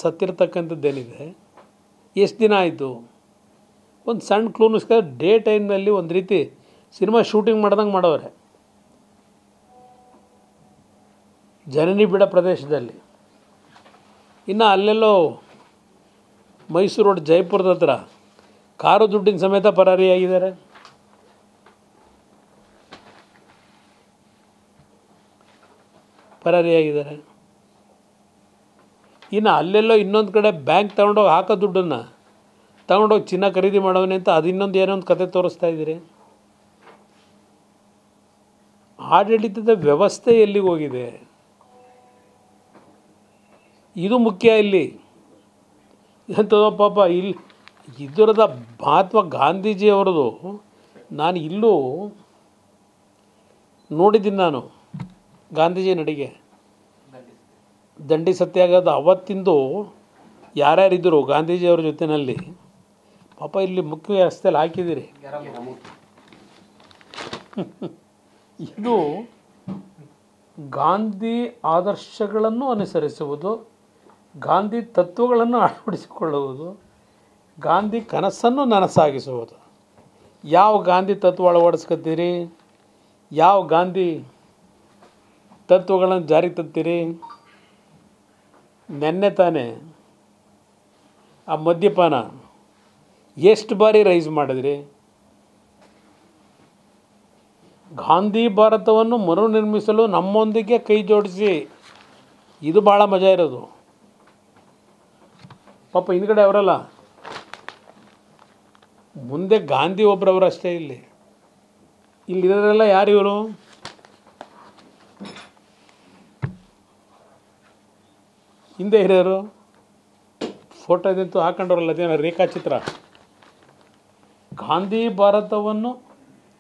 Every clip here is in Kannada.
ಸತ್ತಿರ್ತಕ್ಕಂಥದ್ದೇನಿದೆ ಎಷ್ಟು ದಿನ ಆಯಿತು ಒಂದು ಸಣ್ಣ ಕ್ಲೂನಿಸ್ಕ ಡೇ ಟೈಮ್ನಲ್ಲಿ ಒಂದು ರೀತಿ ಸಿನಿಮಾ ಶೂಟಿಂಗ್ ಮಾಡ್ದಂಗೆ ಮಾಡೋರೆ ಜನನಿ ಬಿಡ ಪ್ರದೇಶದಲ್ಲಿ. ಇನ್ನು ಅಲ್ಲೆಲ್ಲೋ ಮೈಸೂರು ರೋಡ್ ಜೈಪುರದ ಹತ್ರ ಕಾರು ದುಡ್ಡಿನ ಸಮೇತ ಪರಾರಿಯಾಗಿದ್ದಾರೆ. ಇನ್ನು ಅಲ್ಲೆಲ್ಲೋ ಇನ್ನೊಂದು ಕಡೆ ಬ್ಯಾಂಕ್ ತೊಗೊಂಡೋಗಿ ಹಾಕೋ ದುಡ್ಡನ್ನು ತಗೊಂಡೋಗಿ ಚಿನ್ನ ಖರೀದಿ ಮಾಡೋವನೇ ಅಂತ ಅದು ಇನ್ನೊಂದು ಏನೋ ಒಂದು ಕತೆ ತೋರಿಸ್ತಾ ಇದ್ದೀರಿ. ಆಡಳಿತದ ವ್ಯವಸ್ಥೆ ಎಲ್ಲಿಗೆ ಹೋಗಿದೆ ಇದು ಮುಖ್ಯ. ಇಲ್ಲಿ ಎಂಥದೋ ಪಾಪ ಇಲ್ಲಿ ಇದರದ ಮಹಾತ್ಮ ಗಾಂಧೀಜಿಯವರದು ನಾನು ಇಲ್ಲೂ ನೋಡಿದ್ದೀನಿ. ನಾನು ಗಾಂಧೀಜಿ ನಡಿಗೆ ದಂಡಿ ಸತ್ಯಾಗ್ರಹದ ಅವತ್ತಿಂದು ಯಾರ್ಯಾರಿದ್ದರು ಗಾಂಧೀಜಿಯವ್ರ ಜೊತೆಯಲ್ಲಿ ಪಾಪ ಇಲ್ಲಿ ಮುಖ್ಯ ರಸ್ತೆಯಲ್ಲಿ ಹಾಕಿದ್ದೀರಿ. ಇದು ಗಾಂಧಿ ಆದರ್ಶಗಳನ್ನು ಅನುಸರಿಸುವುದು, ಗಾಂಧಿ ತತ್ವಗಳನ್ನು ಅಳವಡಿಸಿಕೊಳ್ಳುವುದು, ಗಾಂಧಿ ಕನಸನ್ನು ನನಸಾಗಿಸುವುದು. ಯಾವ ಗಾಂಧಿ ತತ್ವ ಅಳವಡಿಸ್ಕೊತೀರಿ, ಯಾವ ಗಾಂಧಿ ತತ್ವಗಳನ್ನು ಜಾರಿಗೆ ತರ್ತೀರಿ? ನೆನ್ನೆ ತಾನೇ ಆ ಮದ್ಯಪಾನ ಎಷ್ಟು ಬಾರಿ ರೈಸ್ ಮಾಡಿದ್ರಿ? ಗಾಂಧಿ ಭಾರತವನ್ನು ಮರುನಿರ್ಮಿಸಲು ನಮ್ಮೊಂದಿಗೆ ಕೈ ಜೋಡಿಸಿ, ಇದು ಭಾಳ ಮಜಾ ಇರೋದು. ಪಾಪ ಹಿಂದ್ಗಡೆ ಅವರಲ್ಲ, ಮುಂದೆ ಗಾಂಧಿ ಒಬ್ಬರವರು ಅಷ್ಟೇ. ಇಲ್ಲಿರೋರೆಲ್ಲ ಯಾರು ಇವರು? ಹಿಂದೆ ಹಿರಿಯರು ಫೋಟೋದಂತೂ ಹಾಕೊಂಡವ್ರಲ್ಲ, ಅದೇನೋ ರೇಖಾಚಿತ್ರ. ಗಾಂಧಿ ಭಾರತವನ್ನು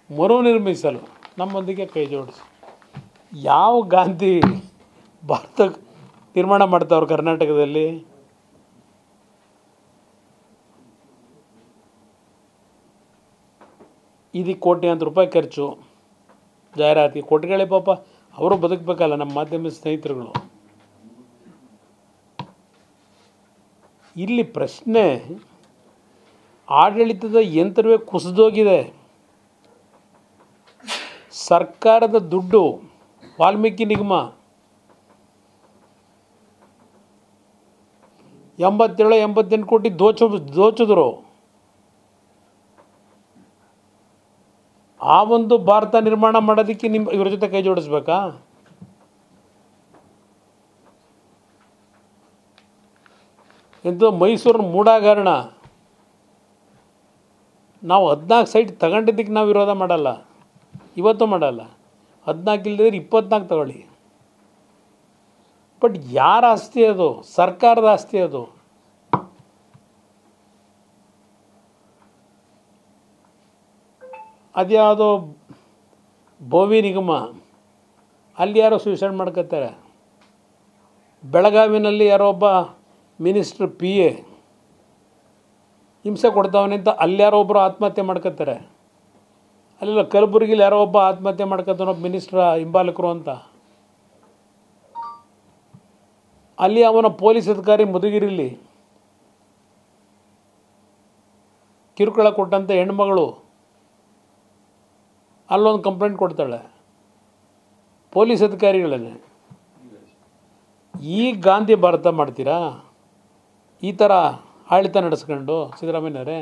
ಮರುನಿರ್ಮಿಸಲು ನಮ್ಮೊಂದಿಗೆ ಕೈ ಜೋಡಿಸಿ. ಯಾವ ಗಾಂಧಿ ಭಾರತ ನಿರ್ಮಾಣ ಮಾಡ್ತಾವ್ರು ಕರ್ನಾಟಕದಲ್ಲಿ? ಇದಕ್ಕೆ ಕೋಟ್ಯಾಂತರ ರೂಪಾಯಿ ಖರ್ಚು, ಜಾಹೀರಾತಿ ಕೊಟ್ಗಳೇ. ಪಾಪ ಅವರು ಬದುಕಬೇಕಲ್ಲ, ನಮ್ಮ ಮಾಧ್ಯಮದ ಸ್ನೇಹಿತರುಗಳು. ಇಲ್ಲಿ ಪ್ರಶ್ನೆ, ಆಡಳಿತದ ಯಂತ್ರವೇ ಕುಸಿದೋಗಿದೆ. ಸರ್ಕಾರದ ದುಡ್ಡು, ವಾಲ್ಮೀಕಿ ನಿಗಮ 87-88 ಕೋಟಿ ದೋಚಿದ್ರು. ಆ ಒಂದು ಭಾರತ ನಿರ್ಮಾಣ ಮಾಡೋದಕ್ಕೆ ಇವ್ರ ಜೊತೆ ಕೈ ಜೋಡಿಸ್ಬೇಕಾ? ಎಂದು ಮೈಸೂರಿನ ಮೂಡಾಗರಣ ನಾವು 14 ಸೈಟ್ ತಗೊಂಡಿದ್ದಕ್ಕೆ ನಾವು ವಿರೋಧ ಮಾಡಲ್ಲ, ಇವತ್ತು ಮಾಡಲ್ಲ. 14 ಇಲ್ಲದಿದ್ರೆ 24 ತಗೊಳ್ಳಿ. ಬಟ್ ಯಾರ ಆಸ್ತಿ ಅದು? ಸರ್ಕಾರದ ಆಸ್ತಿ ಅದು. ಅದ್ಯಾವುದೋ ಭೋವಿ ನಿಗಮ, ಅಲ್ಲಿ ಯಾರೋ ಸೂಸೈಡ್ ಮಾಡ್ಕೋತಾರೆ. ಬೆಳಗಾವಿನಲ್ಲಿ ಯಾರೋ ಒಬ್ಬ ಮಿನಿಸ್ಟ್ರ್ PA ಹಿಂಸೆ ಕೊಡ್ತಾವನೆ ಅಂತ ಅಲ್ಯಾರೋ ಒಬ್ಬರು ಆತ್ಮಹತ್ಯೆ ಮಾಡ್ಕೋತಾರೆ. ಅಲ್ಲೆಲ್ಲ ಕಲಬುರಗಿಲಿ ಯಾರೋ ಒಬ್ಬ ಆತ್ಮಹತ್ಯೆ ಮಾಡ್ಕೊತಾನೊಬ್ಬ ಮಿನಿಸ್ಟ್ರ ಹಿಂಬಾಲಕರು ಅಂತ. ಅಲ್ಲಿ ಅವನ ಪೊಲೀಸ್ ಅಧಿಕಾರಿ ಮಧುಗಿರಿಲಿ ಕಿರುಕುಳ ಕೊಟ್ಟಂಥ ಹೆಣ್ಮಗಳು ಅಲ್ಲೊಂದು ಕಂಪ್ಲೇಂಟ್ ಕೊಡ್ತಾಳೆ ಪೊಲೀಸ್ ಅಧಿಕಾರಿಗಳನ್ನೇ. ಈ ಗಾಂಧಿ ಭಾರತ ಮಾಡ್ತೀರಾ? ಈ ಥರ ಆಡಳಿತ ನಡೆಸ್ಕೊಂಡು ಸಿದ್ದರಾಮಯ್ಯನವರೇ?